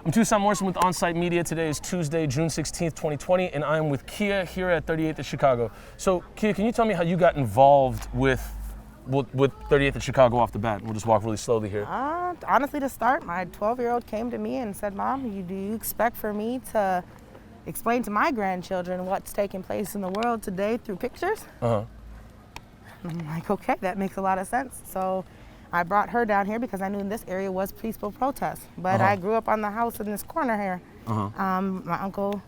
I'm Tucson Morrison with On-Site Media. Today is Tuesday, June 16th, 2020, and I'm with Kia here at 38th of Chicago. So, Kia, can you tell me how you got involved with 38th of Chicago off the bat? We'll just walk really slowly here. Honestly, to start, my 12-year-old came to me and said, Mom, do you expect for me to explain to my grandchildren what's taking place in the world today through pictures? Uh-huh. I'm like, okay, that makes a lot of sense. So I brought her down here because I knew this area was peaceful protest. But I grew up on the house in this corner here. My uncle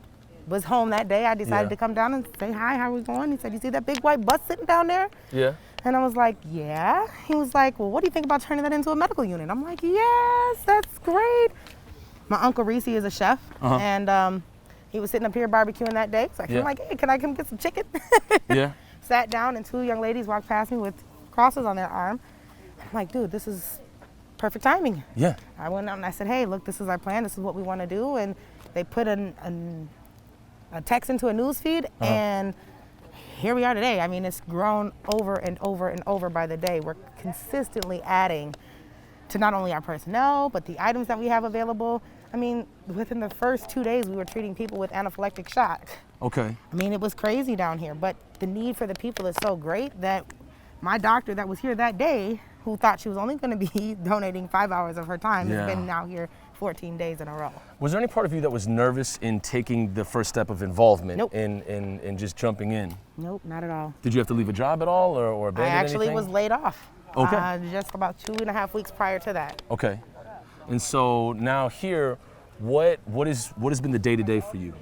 was home that day. I decided to come down and say, hi, how are we going? He said, you see that big white bus sitting down there? Yeah. And I was like, yeah. He was like, well, what do you think about turning that into a medical unit? I'm like, yes, that's great. My Uncle Reese is a chef, and he was sitting up here barbecuing that day. So I'm like, hey, can I come get some chicken? Yeah. Sat down, and two young ladies walked past me with crosses on their arm. I'm like, dude, this is perfect timing. Yeah. I went out and I said, hey, look, this is our plan. This is what we want to do. And they put a text into a news feed, and here we are today. I mean, it's grown over and over and over by the day. We're consistently adding to not only our personnel, but the items that we have available. I mean, within the first 2 days, we were treating people with anaphylactic shock. Okay. I mean, it was crazy down here, but the need for the people is so great that my doctor that was here that day, who thought she was only going to be donating 5 hours of her time, has been now here 14 days in a row. Was there any part of you that was nervous in taking the first step of involvement Nope. in just jumping in? Nope, not at all. Did you have to leave a job at all or abandon I actually anything? was laid off. Okay. Just about 2.5 weeks prior to that. Okay. And so now here, what has been the day-to-day for you?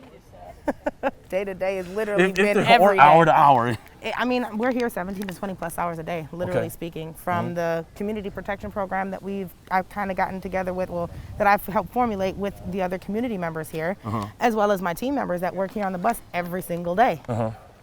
Day to day has literally been Or every day. hour to hour. I mean, we're here 17 to 20 plus hours a day, literally speaking, from the community protection program that I've kind of gotten together with, that I've helped formulate with the other community members here, as well as my team members that work here on the bus every single day.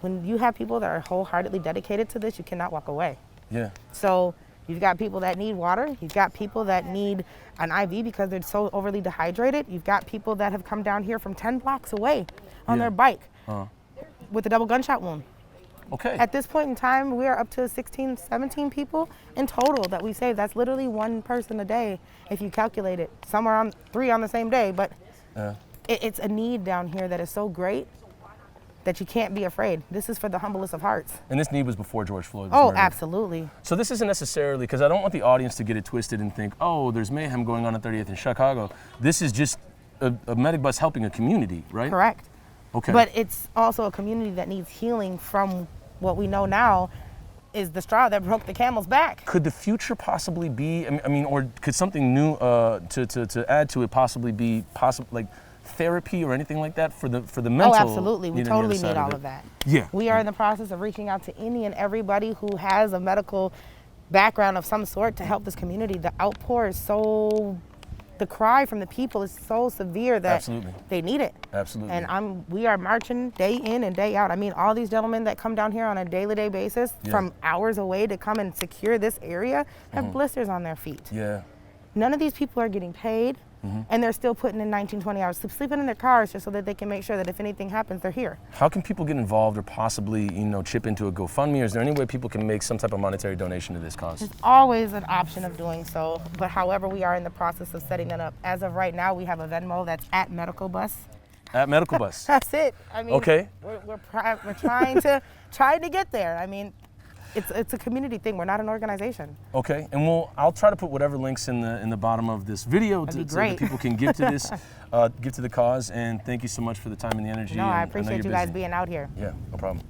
When you have people that are wholeheartedly dedicated to this, you cannot walk away. Yeah. So you've got people that need water. You've got people that need an IV because they're so overly dehydrated. You've got people that have come down here from 10 blocks away on their bike with a double gunshot wound. Okay. At this point in time, we are up to 16, 17 people in total that we saved. That's literally one person a day if you calculate it. Some are on 3 on the same day, but it's a need down here that is so great that you can't be afraid. This is for the humblest of hearts. And this need was before George Floyd was murdered. Absolutely. So this isn't necessarily, because I don't want the audience to get it twisted and think, oh, there's mayhem going on at 30th in Chicago. This is just a medic bus helping a community, right? Correct. Okay. But it's also a community that needs healing from what we know now is the straw that broke the camel's back. Could the future possibly be, I mean, or could something new to add to it possibly be like therapy or anything like that for the mental? Oh, absolutely. We totally need all of that. Yeah. We are in the process of reaching out to any and everybody who has a medical background of some sort to help this community. The outpour is the cry from the people is so severe that they need it. Absolutely. And we are marching day in and day out. I mean, all these gentlemen that come down here on a daily basis from hours away to come and secure this area have blisters on their feet. Yeah. None of these people are getting paid, and they're still putting in 19, 20 hours, sleeping in their cars just so that they can make sure that if anything happens, they're here. How can people get involved or possibly, chip into a GoFundMe? Or is there any way people can make some type of monetary donation to this cause? There's always an option of doing so, but however, we are in the process of setting that up. As of right now, we have a Venmo that's at Medical Bus. At Medical Bus. That's it. I mean, we're trying to get there. I mean, it's a community thing. We're not an organization. Okay, and I'll try to put whatever links in the bottom of this video so that people can give to this, give to the cause. And thank you so much for the time and the energy. No, I appreciate you guys being out here. Yeah, no problem.